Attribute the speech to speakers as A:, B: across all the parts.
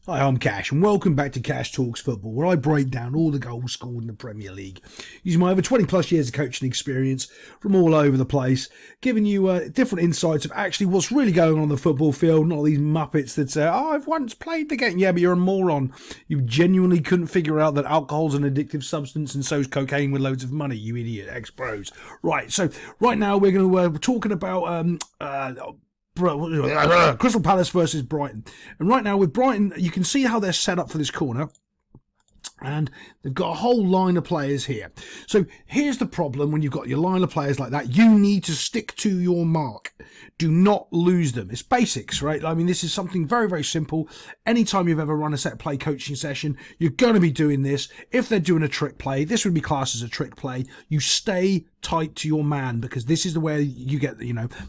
A: Hi, I'm Cash, and welcome back to Cash Talks Football, where I break down all the goals scored in the Premier League, using my over 20 plus years of coaching experience from all over the place, giving you different insights of actually what's really going on the football field, not these muppets that say, oh, I've once played the game. Yeah, but you're a moron. You genuinely couldn't figure out that alcohol's an addictive substance and so's cocaine with loads of money, you idiot, ex-pros. Right, so right now we're going to we're talking about Crystal Palace versus Brighton. And right now with Brighton, you can see how they're set up for this corner. And they've got a whole line of players here. So here's the problem when you've got your line of players like that. You need to stick to your mark. Do not lose them. It's basics, right? I mean, this is something very, very simple. Anytime you've ever run a set play coaching session, you're going to be doing this. If they're doing a trick play, this would be classed as a trick play. You stay tight to your man, because this is the way you get,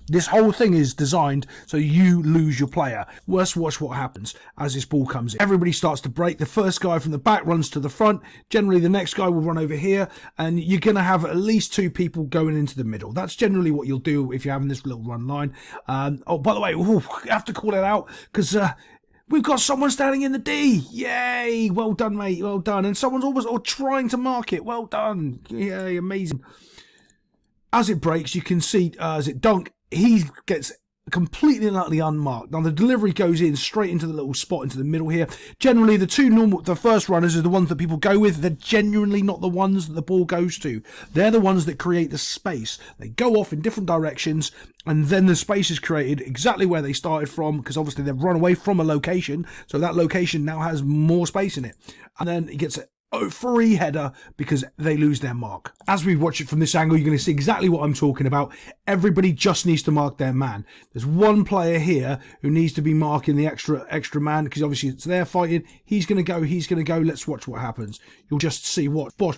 A: this whole thing is designed so you lose your player. Watch what happens as this ball comes in. Everybody starts to break. The first guy from the back runs to the front. Generally, the next guy will run over here, and you're going to have at least two people going into the middle. That's generally what you'll do if you're having this little run line. Oh, by the way, I have to call it out because we've got someone standing in the D. Yay! Well done, mate. Well done. And someone's almost trying to mark it. Well done. Yay! Amazing. As it breaks, you can see as it dunk, he gets completely and utterly unmarked. Now the delivery goes in straight into the little spot into the middle here. Generally, the first runners are the ones that people go with. They're genuinely not the ones that the ball goes to. They're the ones that create the space. They go off in different directions, and then the space is created exactly where they started from, because obviously they've run away from a location, so that location now has more space in it. And then it gets free header because they lose their mark. As we watch it from this angle, you're going to see exactly what I'm talking about. Everybody just needs to mark their man. There's one player here who needs to be marking the extra man, because obviously it's their fighting. He's going to go. Let's watch what happens. You'll just see what bosh.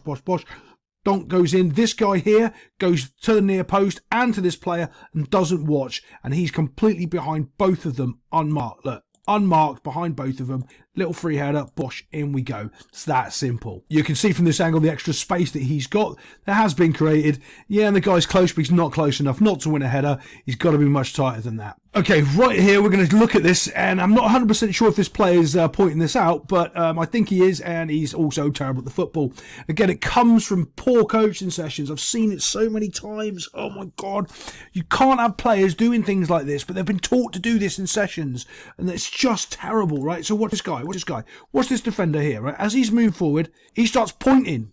A: Donk goes in. This guy here goes to the near post and to this player and doesn't watch, and he's completely behind both of them unmarked. Look, unmarked behind both of them. Little free header, bosh, in we go. It's that simple. You can see from this angle the extra space that he's got that has been created. Yeah, and the guy's close, but he's not close enough not to win a header. He's got to be much tighter than that. Okay, right here we're going to look at this, and I'm not 100% sure if this player is pointing this out, but I think he is, and he's also terrible at the football. Again, it comes from poor coaching sessions. I've seen it so many times. Oh my God. You can't have players doing things like this, but they've been taught to do this in sessions, and it's just terrible, right? So watch this guy. Watch this defender here, right? As he's moved forward, he starts pointing.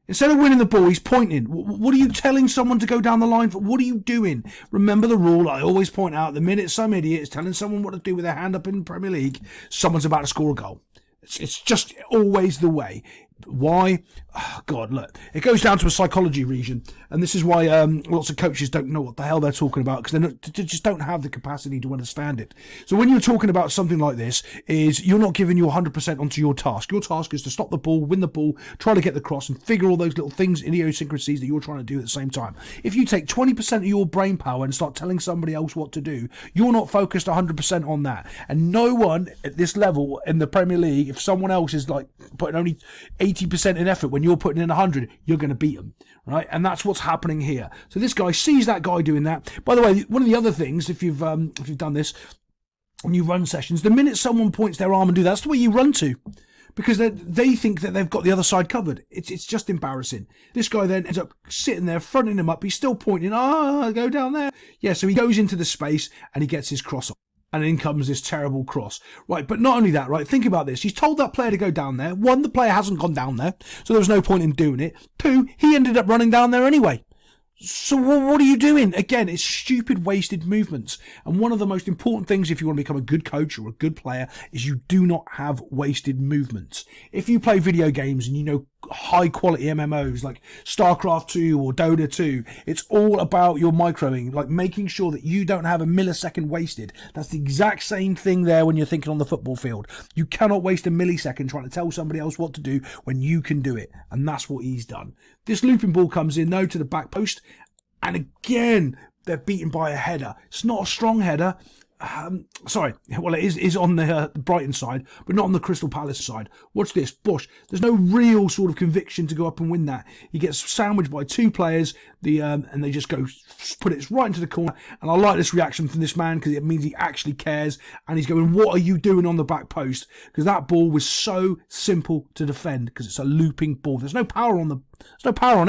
A: Instead of winning the ball, he's pointing. What are you telling someone to go down the line for? What are you doing? Remember the rule I always point out. The minute some idiot is telling someone what to do with their hand up in the Premier League, someone's about to score a goal. It's just always the way. Why? Oh God, look. It goes down to a psychology region, and this is why lots of coaches don't know what the hell they're talking about, because they just don't have the capacity to understand it. So when you're talking about something like this, is you're not giving your 100% onto your task. Your task is to stop the ball, win the ball, try to get the cross, and figure all those little things, idiosyncrasies that you're trying to do at the same time. If you take 20% of your brain power and start telling somebody else what to do, you're not focused 100% on that. And no one at this level in the Premier League, if someone else is like putting only 80% in effort when you're putting in 100, you're going to beat them, right? And that's what's happening here. So this guy sees that guy doing that. By the way, one of the other things, if you've done this when you run sessions, the minute someone points their arm and do that, that's the way you run to, because they think that they've got the other side covered. It's just embarrassing. This guy then ends up sitting there, fronting him up. He's still pointing. Go down there. Yeah, so he goes into the space and he gets his cross on. And in comes this terrible cross. Right, but not only that, right, think about this. He's told that player to go down there. One, the player hasn't gone down there, so there was no point in doing it. Two, he ended up running down there anyway. So what are you doing? Again, it's stupid, wasted movements. And one of the most important things if you want to become a good coach or a good player is you do not have wasted movements. If you play video games and you know high quality MMOs like StarCraft 2 or Dota 2, it's all about your microing, like making sure that you don't have a millisecond wasted. That's the exact same thing there when you're thinking on the football field. You cannot waste a millisecond trying to tell somebody else what to do when you can do it. And that's what he's done. This looping ball comes in though to the back post, and again they're beaten by a header. It's not a strong header. It is on the Brighton side, but not on the Crystal Palace side. Watch this, Bush. There's no real sort of conviction to go up and win that. He gets sandwiched by two players. and they just go put it right into the corner. And I like this reaction from this man because it means he actually cares, and he's going, what are you doing on the back post? Because that ball was so simple to defend because it's a looping ball. There's no power on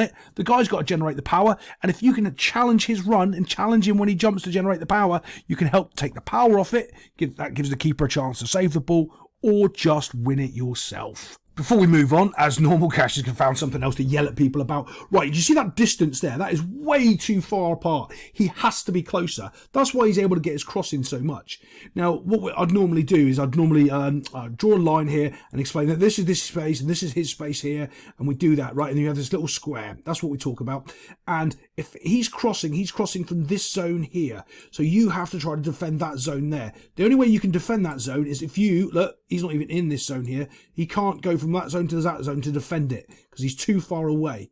A: it. The guy's got to generate the power, and if you can challenge his run and challenge him when he jumps to generate the power, you can help take the power off it. That gives the keeper a chance to save the ball or just win it yourself. Before we move on, as normal, Cash has found something else to yell at people about. Right, did you see that distance there? That is way too far apart. He has to be closer. That's why he's able to get his cross in so much. Now, what I'd normally do is I'd normally draw a line here and explain that this is this space and this is his space here, and we do that, right? And you have this little square. That's what we talk about. And if he's crossing from this zone here. So you have to try to defend that zone there. The only way you can defend that zone is if you, look, he's not even in this zone here. He can't go from that zone to that zone to defend it because he's too far away.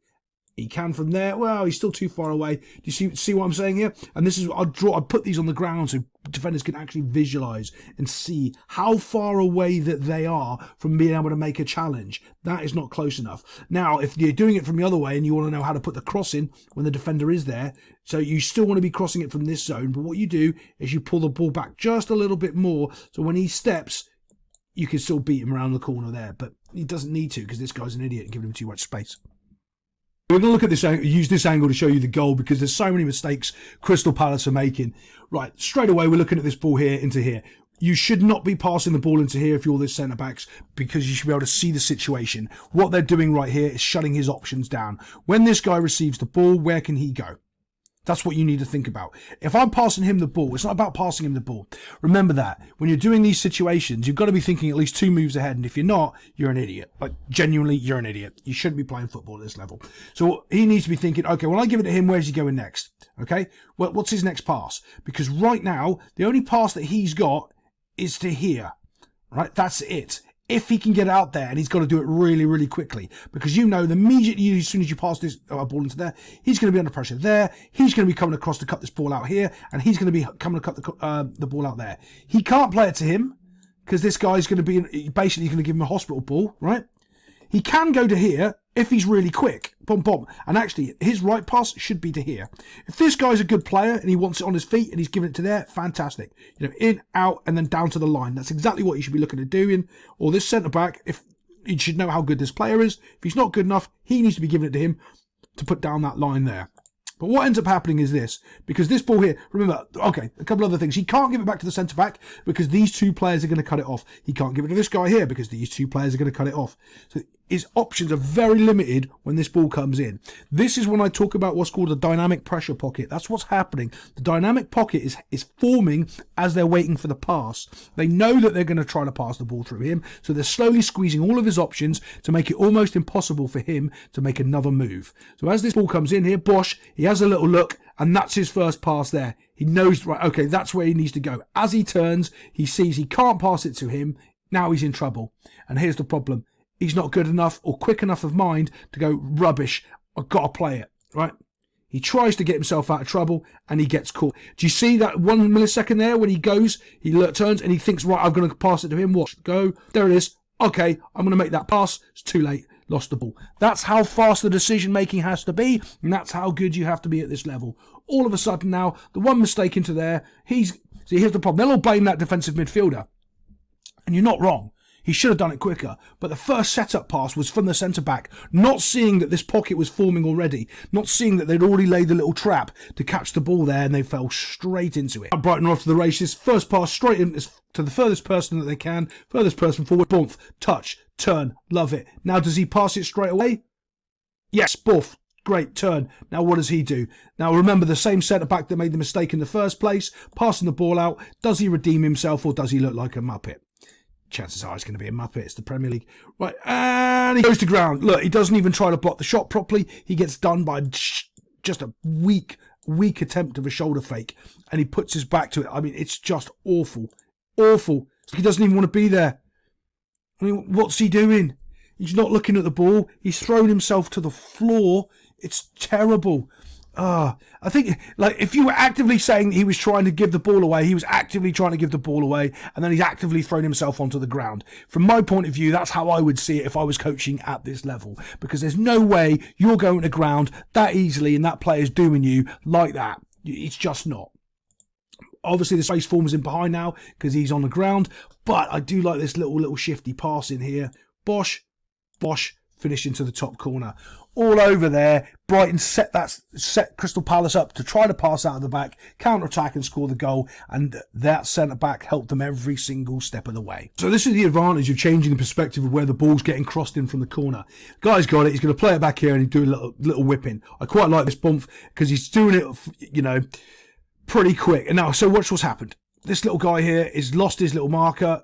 A: He can from there. Well, he's still too far away. Do you see what I'm saying here? And this is I'd put these on the ground so defenders can actually visualize and see how far away that they are from being able to make a challenge. That is not close enough. Now, if you're doing it from the other way and you want to know how to put the cross in when the defender is there, so you still want to be crossing it from this zone, but what you do is you pull the ball back just a little bit more, so when he steps, you can still beat him around the corner there, but he doesn't need to because this guy's an idiot and giving him too much space. We're going to look at this, use this angle to show you the goal because there's so many mistakes Crystal Palace are making. Right, straight away we're looking at this ball here into here. You should not be passing the ball into here if you're the centre-backs because you should be able to see the situation. What they're doing right here is shutting his options down. When this guy receives the ball, where can he go? That's what you need to think about. If I'm passing him the ball, it's not about passing him the ball. Remember that. When you're doing these situations, you've got to be thinking at least 2 moves ahead. And if you're not, you're an idiot. Like, genuinely, you're an idiot. You shouldn't be playing football at this level. So he needs to be thinking, okay, when I give it to him, where's he going next? Okay, well, what's his next pass? Because right now, the only pass that he's got is to here. Right, that's it. If he can get out there, and he's got to do it really, really quickly, because you know, the immediately as soon as you pass this ball into there, he's going to be under pressure there. He's going to be coming across to cut this ball out here, and he's going to be coming to cut the ball out there. He can't play it to him because this guy's going to be basically going to give him a hospital ball, right? He can go to here if he's really quick. Boom, boom. And actually, his right pass should be to here. If this guy's a good player and he wants it on his feet and he's giving it to there, fantastic. You know, in, out, and then down to the line. That's exactly what he should be looking at doing. Or this centre-back, if he should know how good this player is. If he's not good enough, he needs to be giving it to him to put down that line there. But what ends up happening is this, because this ball here, remember, okay, a couple other things. He can't give it back to the centre-back because these 2 players are going to cut it off. He can't give it to this guy here because these 2 players are going to cut it off. So his options are very limited when this ball comes in. This is when I talk about what's called a dynamic pressure pocket. That's what's happening. The dynamic pocket is forming as they're waiting for the pass. They know that they're going to try to pass the ball through him, so they're slowly squeezing all of his options to make it almost impossible for him to make another move. So as this ball comes in here, Bosch, he has a little look, and that's his first pass there. He knows, right, okay, that's where he needs to go. As he turns, he sees he can't pass it to him. Now he's in trouble. And here's the problem. He's not good enough or quick enough of mind to go, rubbish, I've got to play it, right? He tries to get himself out of trouble and he gets caught. Do you see that 1 millisecond there when he goes, he turns and he thinks, right, I'm going to pass it to him. Watch, go. There it is. Okay, I'm going to make that pass. It's too late. Lost the ball. That's how fast the decision making has to be, and that's how good you have to be at this level. All of a sudden now, the one mistake into there, see, here's the problem. They'll all blame that defensive midfielder. And you're not wrong. He should have done it quicker. But the first setup pass was from the centre-back, not seeing that this pocket was forming already, not seeing that they'd already laid the little trap to catch the ball there, and they fell straight into it. Brighton are off to the races. First pass straight in to the furthest person that they can. Furthest person forward. Boom. Touch. Turn. Love it. Now, does he pass it straight away? Yes. Boof. Great turn. Now what does he do? Now remember, the same centre-back that made the mistake in the first place, passing the ball out. Does he redeem himself or does he look like a muppet? Chances are he's going to be a muppet. It's the Premier League. Right, and he goes to ground. Look, he doesn't even try to block the shot properly. He gets done by just a weak attempt of a shoulder fake, and he puts his back to it. I mean, it's just awful. Awful. He doesn't even want to be there. I mean, what's he doing? He's not looking at the ball. He's thrown himself to the floor. It's terrible. I think, like, if you were actively saying he was trying to give the ball away, he was actively trying to give the ball away, and then he's actively thrown himself onto the ground. From my point of view, that's how I would see it if I was coaching at this level, because there's no way you're going to ground that easily and that player's doing you like that. It's just not. Obviously, the space forms in behind now because he's on the ground, but I do like this little shifty pass in here. Bosh, finish into the top corner. All over there. Brighton set Crystal Palace up to try to pass out of the back, counter-attack and score the goal, and that centre-back helped them every single step of the way. So this is the advantage of changing the perspective of where the ball's getting crossed in from the corner. Guy's got it. He's going to play it back here and do a little whipping. I quite like this bump because he's doing it, pretty quick. And now, so watch what's happened. This little guy here has lost his little marker.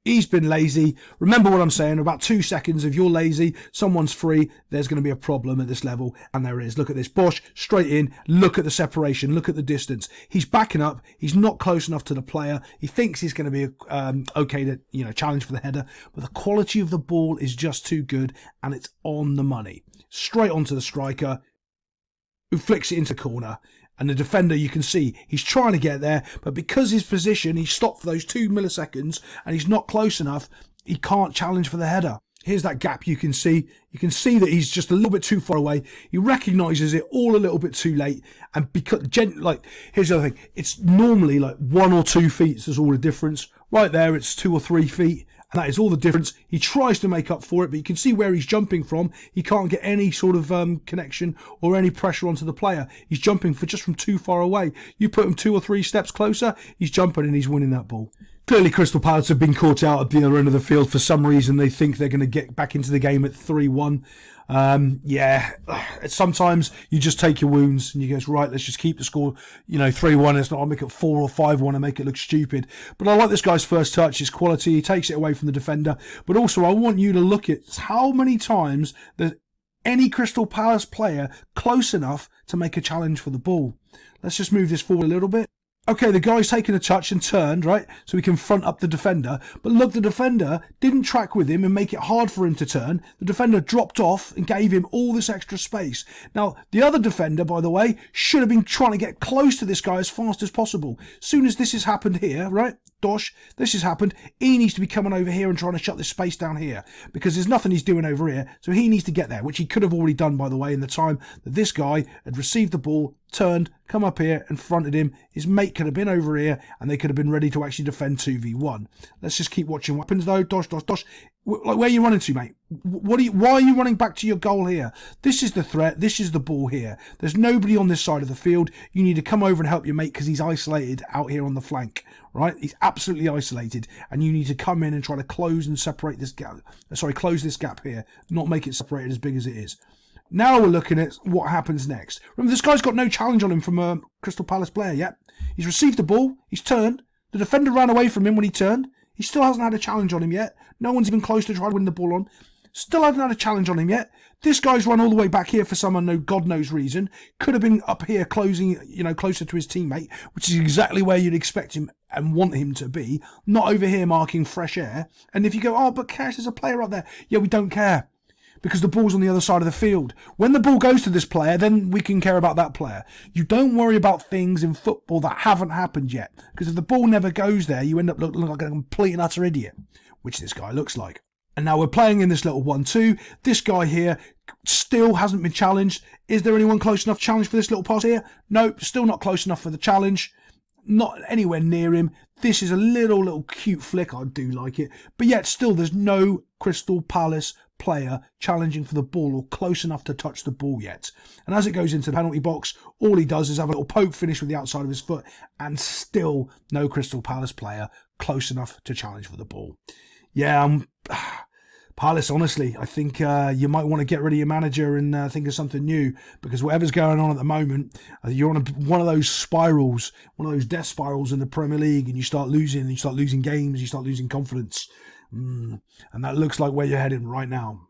A: He's been lazy. Remember what I'm saying, about 2 seconds, if you're lazy, someone's free, there's going to be a problem at this level, and there is. Look at this. Bosh, straight in. Look at the separation. Look at the distance. He's backing up. He's not close enough to the player. He thinks he's going to be okay to challenge for the header, but the quality of the ball is just too good, and it's on the money. Straight onto the striker, who flicks it into the corner. And the defender, you can see, he's trying to get there, but because his position, he stopped for those 2 milliseconds, and he's not close enough, he can't challenge for the header. Here's that gap you can see. You can see that he's just a little bit too far away. He recognises it all a little bit too late. And because, here's the other thing. It's normally like 1 or 2 feet. There's all the difference. Right there, it's 2 or 3 feet. And that is all the difference. He tries to make up for it, but you can see where he's jumping from. He can't get any sort of connection or any pressure onto the player. He's jumping from too far away. You put him 2 or 3 steps closer, he's jumping and he's winning that ball. Clearly, Crystal Palace have been caught out at the other end of the field. For some reason, they think they're going to get back into the game at 3-1. Sometimes you just take your wounds and you go, right, let's just keep the score, 3-1. It's not, I'll make it 4 or 5-1 and make it look stupid. But I like this guy's first touch, his quality. He takes it away from the defender. But also, I want you to look at how many times there's any Crystal Palace player close enough to make a challenge for the ball. Let's just move this forward a little bit. Okay, the guy's taken a touch and turned, right? So he can front up the defender. But look, the defender didn't track with him and make it hard for him to turn. The defender dropped off and gave him all this extra space. Now, the other defender, by the way, should have been trying to get close to this guy as fast as possible. As soon as this has happened here, right? This has happened. He needs to be coming over here and trying to shut this space down here because there's nothing he's doing over here. So he needs to get there, which he could have already done, by the way, in the time that this guy had received the ball, turned, come up here and fronted him. His mate could have been over here and they could have been ready to actually defend 2v1. Let's just keep watching what happens though. Dosh. Like, where are you running to, mate? Why are you running back to your goal here? This is the threat. This is the ball here. There's nobody on this side of the field. You need to come over and help your mate because he's isolated out here on the flank, right? He's absolutely isolated, and you need to come in and try to close and separate this gap. Close this gap here, not make it separated as big as it is. Now we're looking at what happens next. Remember, this guy's got no challenge on him from a Crystal Palace player yet. He's received the ball. He's turned. The defender ran away from him when he turned. He still hasn't had a challenge on him yet. No one's even close to try to win the ball on. Still hasn't had a challenge on him yet. This guy's run all the way back here for some God knows reason. Could have been up here closing, closer to his teammate, which is exactly where you'd expect him and want him to be. Not over here marking fresh air. And if you go, oh, but Cash, there's a player up there. Yeah, we don't care. Because the ball's on the other side of the field. When the ball goes to this player, then we can care about that player. You don't worry about things in football that haven't happened yet. Because if the ball never goes there, you end up looking like a complete and utter idiot. Which this guy looks like. And now we're playing in this little 1-2. This guy here still hasn't been challenged. Is there anyone close enough to challenge for this little pass here? Nope, still not close enough for the challenge. Not anywhere near him. This is a little cute flick. I do like it. But yet still there's no Crystal Palace player challenging for the ball or close enough to touch the ball yet. And as it goes into the penalty box, all he does is have a little poke finish with the outside of his foot, and still no Crystal Palace player close enough to challenge for the ball. Yeah, Palace, honestly, I think you might want to get rid of your manager and think of something new, because whatever's going on at the moment, you're on one of those spirals, one of those death spirals in the Premier League, and you start losing games, you start losing confidence. And that looks like where you're heading right now.